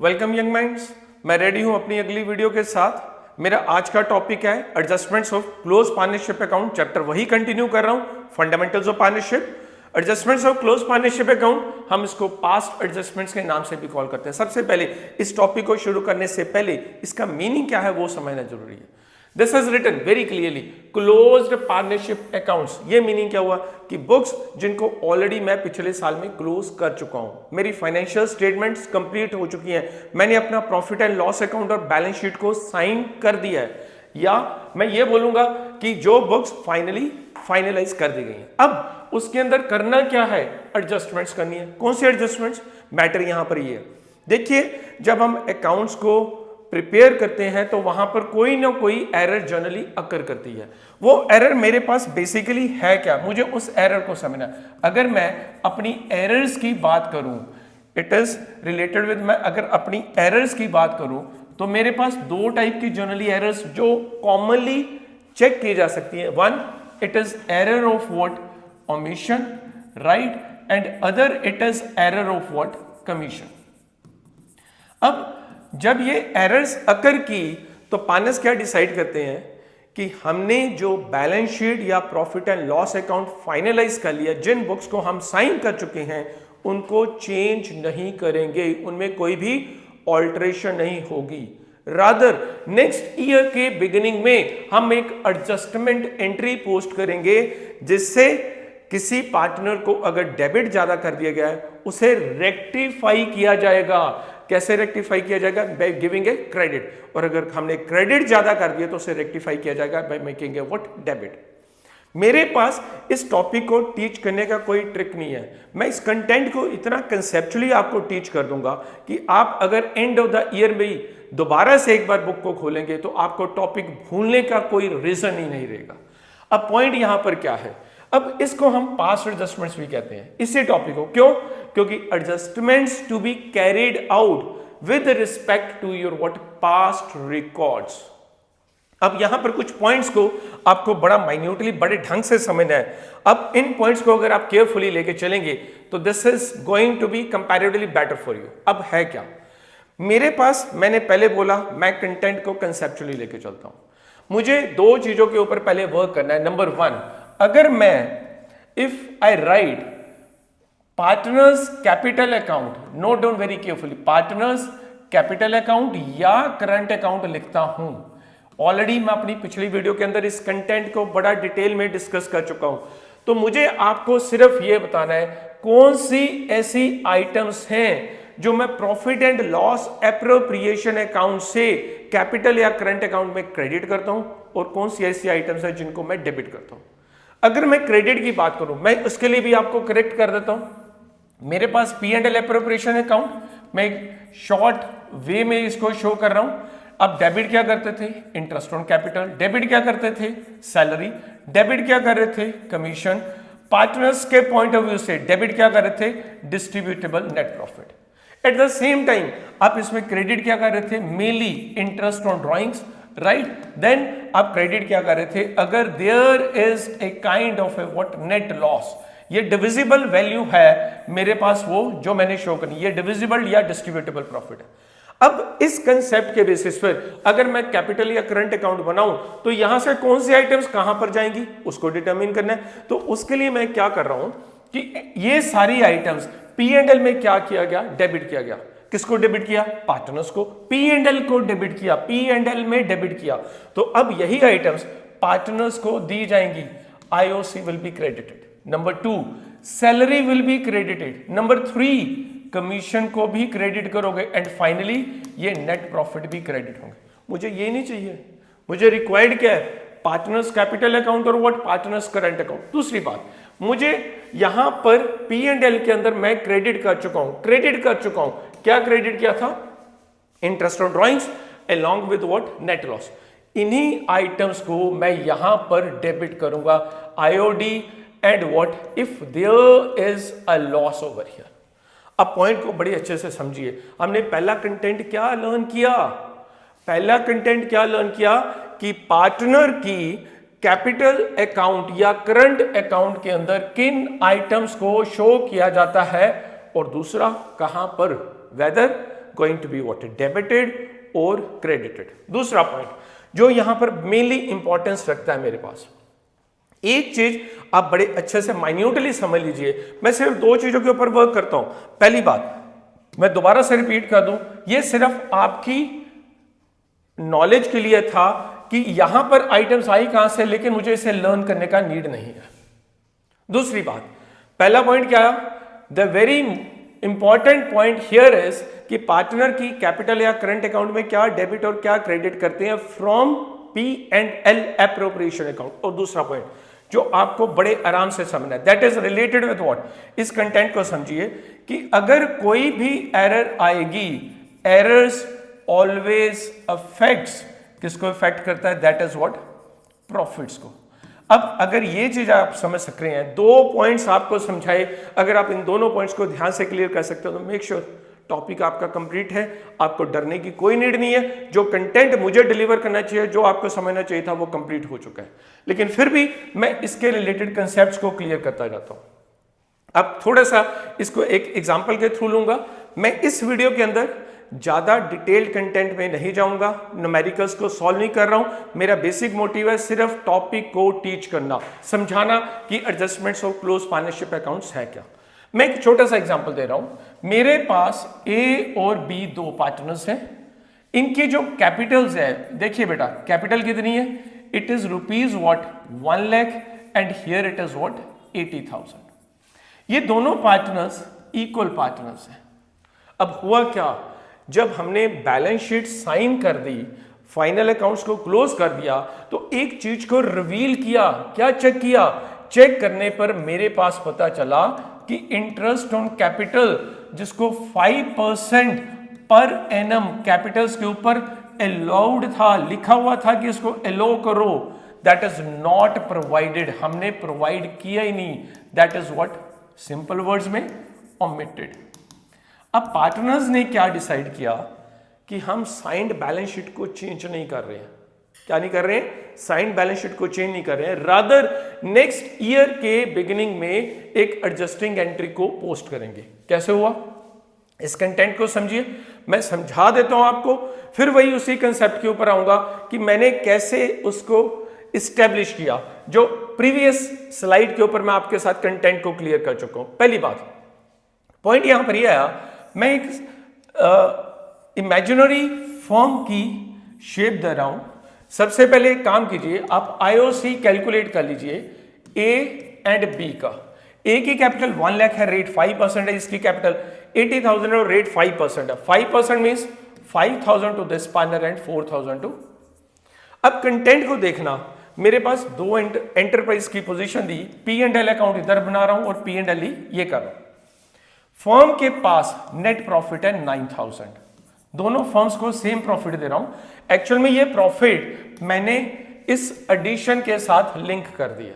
Welcome young minds. मैं ready हूं अपनी अगली वीडियो के साथ। मेरा आज का टॉपिक है adjustments of close partnership account. Chapter वही कंटिन्यू कर रहा हूं, fundamentals of partnership. Adjustments of close partnership account, हम इसको पास्ट एडजस्टमेंट्स के नाम से भी कॉल करते हैं। सबसे पहले इस टॉपिक को शुरू करने से पहले इसका मीनिंग क्या है वो समझना जरूरी है। This is written very clearly closed partnership accounts. ये मीनिंग क्या हुआ कि बुक्स जिनको ऑलरेडी मैं पिछले साल में क्लोज कर चुका हूं, मेरी फाइनेंशियल स्टेटमेंट्स कंप्लीट हो चुकी हैं, मैंने अपना प्रॉफिट एंड लॉस अकाउंट और बैलेंस शीट को साइन कर दिया है, या मैं ये बोलूंगा कि जो बुक्स फाइनलाइज कर दी गई हैं। अब उसके अंदर करना क्या है, एडजस्टमेंट्स करनी है। कौन सी एडजस्टमेंट्स? मैटर यहां पर ये है। देखिए, जब हम अकाउंट्स को प्रिपेयर करते हैं तो वहां पर कोई ना कोई एरर जनरली अकर करती है। वो एरर मेरे पास बेसिकली है क्या, मुझे उस एरर को समझना है। अगर मैं अपनी एरर्स की बात करूं, इट इज रिलेटेड विद, मैं अगर अपनी एरर्स की बात करूं तो मेरे पास दो टाइप की जनरली एरर्स जो कॉमनली चेक की जा सकती है। One, it is error of what, omission, right, and other it is error of what, commission. अब जब ये एरर्स अकर की तो पार्टनर्स क्या डिसाइड करते हैं कि हमने जो बैलेंस शीट या profit and loss account finalise कर लिया, जिन बुक्स को हम साइन कर चुके हैं उनको चेंज नहीं करेंगे, उनमें कोई भी ऑल्टरेशन नहीं होगी। रादर नेक्स्ट ईयर के बिगिनिंग में हम एक एडजस्टमेंट एंट्री पोस्ट करेंगे जिससे किसी पार्टनर को अगर डेबिट ज्यादा कर दिया गया है उसे रेक्टिफाई किया जाएगा। कैसे रेक्टिफाई किया जाएगा? By giving a credit. और अगर हमने क्रेडिट ज्यादा कर दिया तो उसे रेक्टिफाई किया जाएगा by making a what, debit. मेरे पास इस टॉपिक को टीच करने का कोई ट्रिक नहीं है। मैं इस कंटेंट को इतना कंसेप्चुअली आपको टीच कर दूंगा कि आप अगर एंड ऑफ द ईयर में ही दोबारा से एक बार बुक को खोलेंगे तो आपको टॉपिक भूलने का कोई रीजन ही नहीं रहेगा। अब पॉइंट यहां पर क्या है, अब इसको हम पास्ट एडजस्टमेंट्स भी कहते हैं, इसी टॉपिक को। क्यों? क्योंकि adjustments to be carried out with respect to your what, past records. अब यहां पर कुछ पॉइंट्स को आपको बड़ा माइन्यूटली, बड़े ढंग से समझना है। अब इन पॉइंट्स को अगर आप केयरफुली लेके चलेंगे तो this is going to be comparatively better for you. अब है क्या मेरे पास, मैंने पहले बोला मैं कंटेंट को कंसेप्चुअली लेके चलता हूं। मुझे दो चीजों के ऊपर पहले वर्क करना है। नंबर वन, अगर मैं if I right partners capital account, note down very carefully, partners capital account या करंट अकाउंट लिखता हूं, ऑलरेडी मैं अपनी पिछली वीडियो के अंदर इस कंटेंट को बड़ा डिटेल में डिस्कस कर चुका हूं, तो मुझे आपको सिर्फ यह बताना है कौन सी ऐसी आइटम्स हैं जो मैं profit and loss appropriation account से कैपिटल या करंट अकाउंट में क्रेडिट करता हूं, और कौन सी ऐसी आइटम्स है जिनको मैं डेबिट करता हूं। अगर मैं क्रेडिट की बात करूं, मैं उसके लिए भी आपको करेक्ट कर देता हूं। मेरे पास P and L appropriation account, मैं एक शॉर्ट वे में इसको शो कर रहा हूं। अब डेबिट क्या करते थे? Interest on capital. डेबिट क्या करते थे? सैलरी। डेबिट क्या कर रहे थे? कमीशन। पार्टनर्स के पॉइंट ऑफ व्यू से डेबिट क्या कर रहे थे? Distributable net profit. At the same time आप इसमें क्रेडिट क्या कर रहे थे? Mainly interest on drawings, right. Then आप क्रेडिट क्या कर रहे थे? अगर there is a kind of a what, net loss, ये डिविजिबल वैल्यू है मेरे पास, वो जो मैंने शो करनी, ये डिविजिबल या डिस्ट्रीब्यूटेबल प्रॉफिट है। अब इस कंसेप्ट के बेसिस पर अगर मैं कैपिटल या करंट अकाउंट बनाऊं तो यहां से कौन सी आइटम्स कहां पर जाएंगी उसको डिटरमिन करना है। तो उसके लिए मैं क्या कर रहा हूं कि ये सारी आइटम्स पी एंड एल में क्या किया गया? डेबिट किया गया। किसको डेबिट किया? पार्टनर्स को। पी एंड एल को डेबिट किया, पी एंड एल में डेबिट किया। तो अब यही आइटम्स पार्टनर्स को दी जाएंगी। IOC will be credited. Number two, salary will be credited. Number three, commission को भी क्रेडिट करोगे, एंड फाइनली ये नेट प्रॉफिट भी क्रेडिट होंगे। मुझे ये नहीं चाहिए, मुझे रिक्वायर्ड क्या है? पार्टनर्स कैपिटल अकाउंट और व्हाट, पार्टनर्स करंट अकाउंट। दूसरी बात, मुझे यहां पर पी एंड एल के अंदर मैं क्रेडिट कर चुका हूं, क्रेडिट कर चुका हूं। क्या क्रेडिट किया था? Interest on drawings along with what, net loss. इन्हीं आइटम्स को मैं यहां पर डेबिट करूंगा, IOD and what, if there is a loss over here. अब पॉइंट को बड़ी अच्छे से समझिए। हमने पहला कंटेंट क्या लर्न किया? पहला कंटेंट क्या लर्न किया कि पार्टनर की कैपिटल अकाउंट या करंट अकाउंट के अंदर किन आइटम्स को शो किया जाता है, और दूसरा कहां पर, whether going to be what, debited और क्रेडिटेड। दूसरा पॉइंट जो यहां पर मेनली इंपॉर्टेंस रखता है मेरे पास, एक चीज आप बड़े अच्छे से माइन्यूटली समझ लीजिए, मैं सिर्फ दो चीजों के ऊपर वर्क करता हूं। पहली बात मैं दोबारा से रिपीट कर दूं, ये सिर्फ आपकी नॉलेज के लिए था कि यहां पर आइटम्स आई कहां से, लेकिन मुझे इसे लर्न करने का नीड नहीं है। दूसरी बात, पहला पॉइंट क्या है, the very important point here is कि पार्टनर की कैपिटल या करंट अकाउंट में क्या डेबिट और क्या क्रेडिट करते हैं फ्रॉम P&L एप्रोप्रिएशन अकाउंट। और दूसरा पॉइंट जो आपको बड़े आराम से समझना है, that is related with what, इस कंटेंट को समझिए कि अगर कोई भी एरर आएगी, एरर्स ऑलवेज अफेक्ट्स, किसको इफेक्ट करता है, दैट इज व्हाट, प्रॉफिट्स को। अब अगर ये चीज आप समझ सक रहे हैं, दो पॉइंट्स आपको समझाए, अगर आप इन दोनों पॉइंट्स को ध्यान से क्लियर कर सकते हो तो मेक श्योर टॉपिक आपका कंप्लीट है, आपको डरने की कोई नीड नहीं है। जो कंटेंट मुझे डिलीवर करना चाहिए, जो आपको समझना चाहिए था, वो कंप्लीट हो चुका है, लेकिन फिर भी मैं इसके रिलेटेड कंसेप्ट्स को क्लियर करता जाता हूं। अब थोड़ा सा इसको एक एग्जांपल के थ्रू लूंगा। मैं इस वीडियो के अंदर ज्यादा डिटेल्ड कंटेंट में नहीं जाऊंगा, न्यूमेरिकल्स को सॉल्व नहीं कर रहा हूं। मेरा बेसिक मोटिव है सिर्फ टॉपिक को टीच करना, समझाना कि adjustments of close partnership accounts है क्या। मैं एक छोटा सा एग्जांपल दे रहा हूं। मेरे पास ए और बी दो पार्टनर्स हैं, इनकी जो कैपिटल्स है, देखिए बेटा कैपिटल कितनी है, it is rupees what 1 lakh and here it is what 80,000। ये दोनों पार्टनर्स इक्वल पार्टनर्स हैं। अब हुआ क्या, जब हमने बैलेंस शीट साइन कर दी, फाइनल अकाउंट्स को क्लोज कर दिया, तो एक चीज को रिवील किया, क्या चेक किया, चेक करने पर मेरे पास पता चला कि इंटरेस्ट ऑन कैपिटल जिसको 5% पर एनम कैपिटल्स के ऊपर अलाउड था, लिखा हुआ था कि इसको अलाउ करो, दैट इज नॉट प्रोवाइडेड, हमने प्रोवाइड किया ही नहीं, that is what, simple words में ओमिटेड। अब पार्टनर्स ने क्या डिसाइड किया कि हम साइंड बैलेंस शीट को चेंज नहीं कर रहे हैं। क्या नहीं कर रहे हैं, साइंड बैलेंस शीट को चेंज नहीं कर रहे हैं, रादर नेक्स्ट ईयर के बिगिनिंग में एक एडजस्टिंग एंट्री को पोस्ट करेंगे। कैसे हुआ, इस कंटेंट को समझिए, मैं समझा देता हूं आपको, फिर वही उसी कंसेप्ट के ऊपर आऊंगा कि मैंने कैसे उसको इस्टेब्लिश किया, जो प्रीवियस स्लाइड के ऊपर मैं आपके साथ कंटेंट को क्लियर कर चुका हूं। पहली बात, पॉइंट यहां पर यह आया, मैं एक इमेजिनरी फॉर्म की शेप दे रहा हूं। सबसे पहले एक काम कीजिए, आप आईओसी कैलकुलेट कर लीजिए ए एंड बी का। ए की कैपिटल 1 लाख है, रेट 5% है, इसकी कैपिटल 80,000 है और रेट 5% है। 5% means 5,000 to this partner and 4,000 to. अब कंटेंट को देखना, मेरे पास दो एंटरप्राइज की पोजीशन दी, P&L अकाउंट इधर बना रहा हूं और P&L ये कर रहा हूं। फर्म के पास नेट प्रॉफिट है 9,000, दोनों फर्म्स को सेम प्रॉफिट दे रहा हूं। एक्चुअल में ये प्रॉफिट मैंने इस एडिशन के साथ लिंक कर दिया।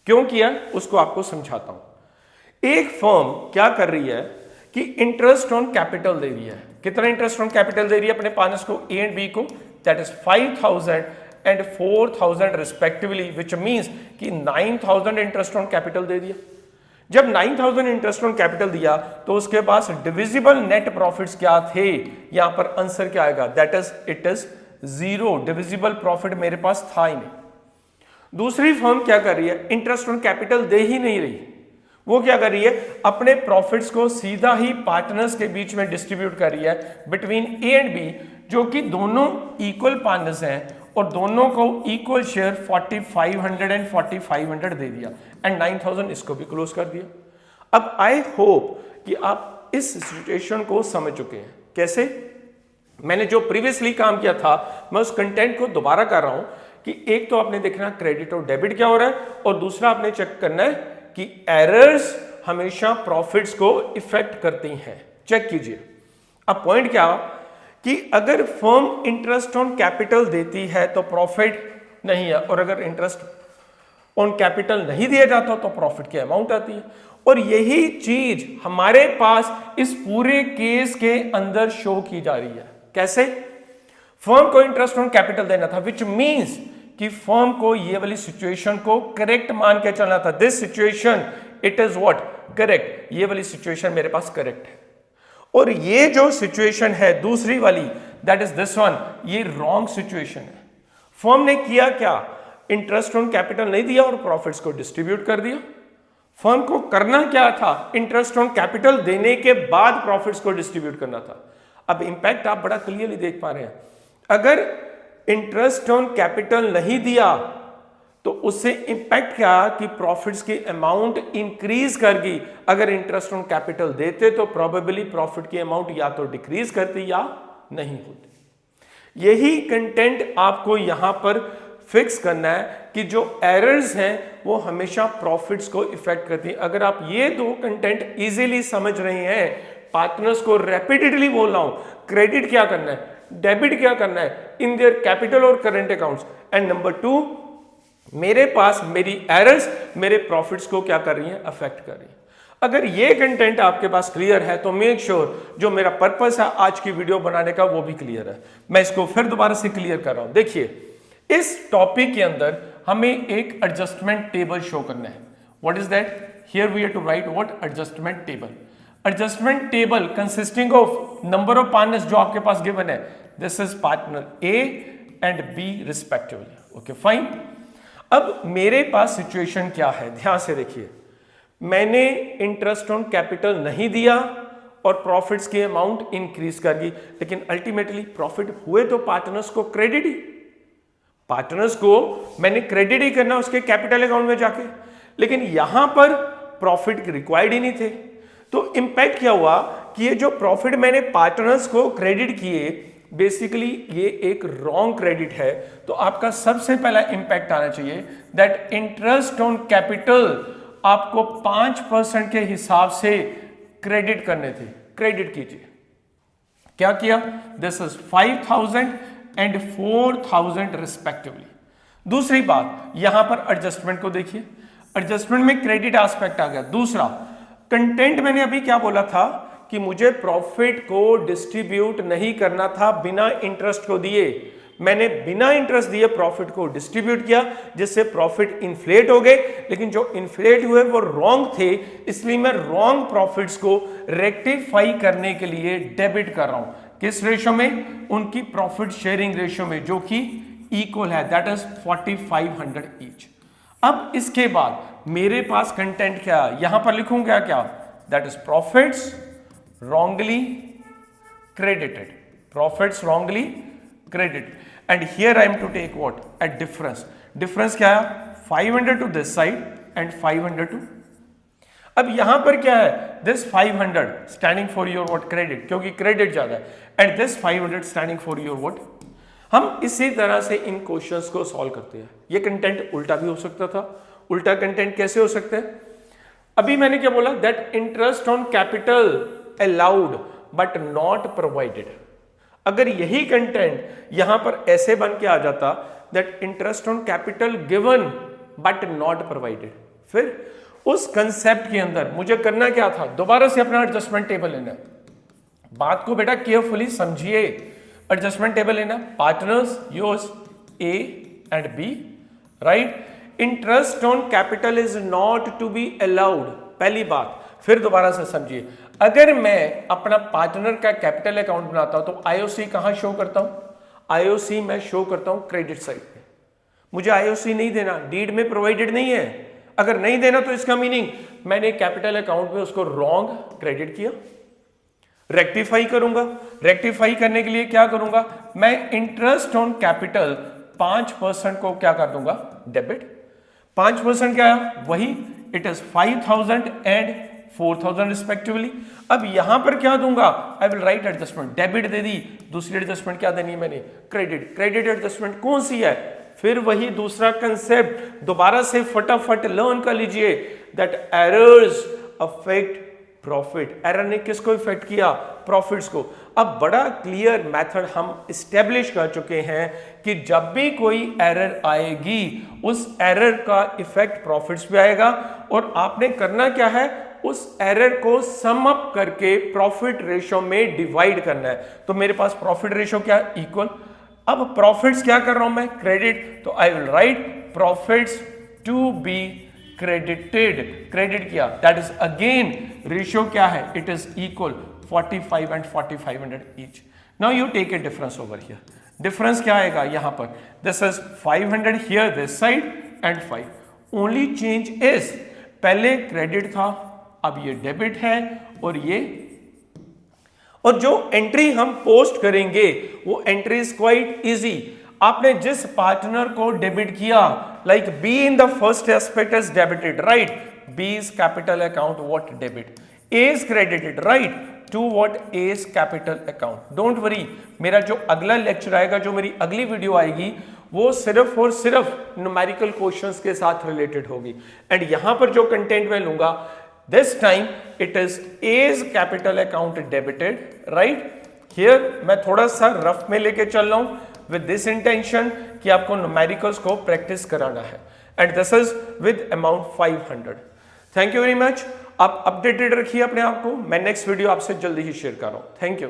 क्यों किया, उसको आपको समझाता हूं। एक फर्म क्या कर रही है कि इंटरेस्ट ऑन कैपिटल दे रही है। कितना इंटरेस्ट ऑन कैपिटल दे रही है अपने पार्टनर्स को, ए एंड बी को, that is 5,000 and 4,000 respectively, which means कि 9,000 इंटरेस्ट ऑन कैपिटल दे दिया। जब 9,000 इंटरेस्ट ऑन कैपिटल दिया तो उसके पास डिविजिबल नेट प्रॉफिट्स क्या थे, यहां पर आंसर क्या आएगा, that is it is 0, divisible profit मेरे पास था ही नहीं। दूसरी फर्म क्या कर रही है, इंटरेस्ट ऑन कैपिटल दे ही नहीं रही, वो क्या कर रही है, अपने प्रॉफिट्स को सीधा ही पार्टनर्स के बीच में डिस्ट्रीब्यूट कर रही है बिटवीन ए एंड बी, जो कि दोनों इक्वल पार्टनर्स हैं और दोनों को इक्वल शेयर 4,500 एंड 4,500 दे दिया एंड 9,000 इसको भी क्लोज कर दिया। अब आई होप कि आप इस सिचुएशन को समझ चुके हैं। कैसे, मैंने जो प्रीवियसली काम किया था मैं उस कंटेंट को दोबारा कर रहा हूं कि एक तो आपने देखना क्रेडिट और डेबिट क्या हो रहा है, और दूसरा आपने चेक करना है कि एरर्स हमेशा प्रॉफिट्स को इफेक्ट करती हैं। चेक कीजिए। अब पॉइंट क्या कि अगर फर्म इंटरेस्ट ऑन कैपिटल देती है तो प्रॉफिट नहीं है, और अगर इंटरेस्ट ऑन कैपिटल नहीं दिया जाता तो प्रॉफिट की अमाउंट आती है। और यही चीज हमारे पास इस पूरे केस के अंदर शो की जा रही है। कैसे, फर्म को इंटरेस्ट ऑन कैपिटल देना था, विच मींस कि फर्म को ये वाली सिचुएशन को करेक्ट मान के चलना था। This situation it is what, correct, ये वाली सिचुएशन मेरे पास करेक्ट है। और ये जो सिचुएशन है दूसरी वाली, दैट इज दिस वन, ये रॉन्ग सिचुएशन है। फर्म ने किया क्या, इंटरेस्ट ऑन कैपिटल नहीं दिया और प्रॉफिट्स को डिस्ट्रीब्यूट कर दिया। फर्म को करना क्या था, इंटरेस्ट ऑन कैपिटल देने के बाद प्रॉफिट्स को डिस्ट्रीब्यूट करना था। अब इंपैक्ट आप बड़ा क्लियरली देख पा रहे हैं, अगर इंटरेस्ट ऑन कैपिटल नहीं दिया तो उससे इंपैक्ट क्या कि प्रॉफिट्स की अमाउंट इंक्रीज कर गई। अगर इंटरेस्ट ऑन कैपिटल देते तो प्रोबेबली प्रॉफिट की अमाउंट या तो डिक्रीज करती या नहीं होती। यही कंटेंट आपको यहां पर फिक्स करना है कि जो एरर्स हैं वो हमेशा प्रॉफिट्स को इफेक्ट करती हैं। अगर आप ये दो कंटेंट इजीली समझ रहे हैं, पार्टनर्स को रेपिडेटली बोल रहा हूं, क्रेडिट क्या करना है, डेबिट क्या करना है इन देयर कैपिटल और करंट अकाउंट्स, एंड नंबर 2 मेरे पास मेरी एरर्स मेरे प्रॉफिट्स को क्या कर रही हैं, अफेक्ट कर रही हैं। अगर ये कंटेंट आपके पास क्लियर है तो मेक श्योर जो मेरा पर्पस है आज की वीडियो बनाने का वो भी क्लियर है। मैं इसको फिर दोबारा से क्लियर कर रहा हूं। देखिए, इस टॉपिक के अंदर हमें एक एडजस्टमेंट टेबल शो करना है। What is that, here we have to write what, adjustment table. Adjustment table consisting of number of partners जो आपके पास गिवन है, this is partner A and B respectively. Okay fine. अब मेरे पास situation क्या है, ध्यान से देखिए, मैंने इंटरेस्ट ऑन कैपिटल नहीं दिया और प्रॉफिट्स की अमाउंट इंक्रीज कर गई, लेकिन अल्टीमेटली प्रॉफिट हुए तो पार्टनर्स को क्रेडिट ही, पार्टनर्स को मैंने क्रेडिट ही करना उसके कैपिटल अकाउंट में जाके, लेकिन यहां पर प्रॉफिट रिक्वायर्ड ही नहीं थे। तो इंपैक्ट क्या हुआ कि ये जो प्रॉफिट मैंने पार्टनर्स को क्रेडिट किए, बेसिकली ये एक रॉन्ग क्रेडिट है। तो आपका सबसे पहला इंपैक्ट आना चाहिए दैट इंटरेस्ट ऑन कैपिटल आपको 5% के हिसाब से क्रेडिट करने थे, क्रेडिट कीजिए। क्या किया, दिस इज 5000 एंड 4000 रिस्पेक्टिवली। दूसरी बात, यहां पर एडजस्टमेंट को देखिए, एडजस्टमेंट में क्रेडिट एस्पेक्ट आ गया। दूसरा कंटेंट, मैंने अभी क्या बोला था कि मुझे प्रॉफिट को डिस्ट्रीब्यूट नहीं करना था बिना इंटरेस्ट को दिए। मैंने बिना इंटरेस्ट दिए प्रॉफिट को डिस्ट्रीब्यूट किया, जिससे प्रॉफिट इन्फ्लेट हो गए, लेकिन जो इन्फ्लेट हुए वो रॉन्ग थे, इसलिए मैं रॉन्ग प्रॉफिट्स को रेक्टिफाई करने के लिए डेबिट कर रहा हूं। किस रेशो में, उनकी प्रॉफिट शेयरिंग रेशो में, जो कि इक्वल है, दैट इज 4500 ईच। अब इसके बाद मेरे पास कंटेंट क्या है, यहां पर लिखूंगा क्या, that is profits wrongly credited, profits wrongly credited, and here I am to take what, a difference क्या है, 500 to this side and 500 to, अब यहां पर क्या है, this 500 standing for your what, credit, क्योंकि क्रेडिट ज्यादा है, and this 500 standing for your what। हम इसी तरह से इन क्वेश्चंस को सॉल्व करते हैं। ये कंटेंट उल्टा भी हो सकता था। उल्टा कंटेंट कैसे हो सकता है, अभी मैंने क्या बोला, that interest on capital allowed but not provided। अगर यही कंटेंट यहां पर ऐसे बन के आ जाता that interest on capital given but not provided, फिर उस कंसेप्ट के अंदर मुझे करना क्या था, दोबारा से अपना एडजस्टमेंट टेबल लेना। बात को बेटा केयरफुली समझिए, एडजस्टमेंट टेबल लेना, partners yours A and B, right. Interest on capital is not to be allowed, पहली बात। फिर दोबारा से समझिए, अगर मैं अपना पार्टनर का कैपिटल अकाउंट बनाता हूं तो आईओसी कहां शो करता हूं, आईओसी मैं शो करता हूं क्रेडिट साइड पे। मुझे आईओसी नहीं देना, डीड में प्रोवाइडेड नहीं है। अगर नहीं देना तो इसका मीनिंग मैंने कैपिटल अकाउंट में उसको रॉन्ग क्रेडिट किया। रेक्टिफाई करूंगा, रेक्टिफाई करने के लिए क्या करूंगा, मैं इंटरेस्ट ऑन कैपिटल 5% को क्या कर दूंगा, डेबिट। 5% क्या है, वही इट इज 5000 एंड 4000 रिस्पेक्टिवली। अब यहां पर क्या दूंगा, I will write adjustment, debit दे दी, दूसरी एडजस्टमेंट क्या देनी है मैंने, क्रेडिट। क्रेडिट एडजस्टमेंट कौन सी है, फिर वही दूसरा कंसेप्ट दोबारा से फटाफट लर्न कर लीजिए, that errors affect profit. Error ने किसको इफेक्ट किया, प्रॉफिट्स को। अब बड़ा क्लियर मेथड हम इस्टेब्लिश कर चुके हैं कि जब भी कोई एरर आएगी उस एरर का इफेक्ट प्रॉफिट्स पे आएगा, और आपने करना क्या है, उस एरर को सम अप करके प्रॉफिट रेशो में डिवाइड करना है। तो मेरे पास प्रॉफिट रेशो क्या है, इक्वल। अब प्रॉफिट्स क्या कर रहा हूं मैं, क्रेडिट, तो I will write profits to be credited, credit किया, दैट इज अगेन रेशियो क्या है, it is equal 45 and 4500 each. Now you take a difference over here. Difference क्या आएगा यहाँ पर? This is 500 here this side and 5. Only change is पहले credit था, अब ये डेबिट है और ये, और जो एंट्री हम पोस्ट करेंगे वो एंट्री इज क्वाइट इजी. आपने जिस पार्टनर को डेबिट किया, like B in the first aspect is debited, right? B is capital account, what debit. A is credited, right? To what? A is capital account. Don't worry, मेरा जो अगला lecture आएगा, जो मेरी अगली वीडियो आएगी, वो सिर्फ और सिर्फ न्यूमेरिकल क्वेश्चंस के साथ रिलेटेड होगी. एंड यहां पर जो कंटेंट मैं लूंगा, this time it is A's capital account debited, right? Here मैं थोड़ा सा रफ में लेके चल रहा हूं विद दिस इंटेंशन कि आपको न्यूमेरिकल्स को प्रैक्टिस कराना है. And this is with amount 500. Thank you very much. आप अपडेटेड रखिए अपने आप को. मैं नेक्स्ट वीडियो आपसे जल्दी ही शेयर कर रहा हूं. Thank you.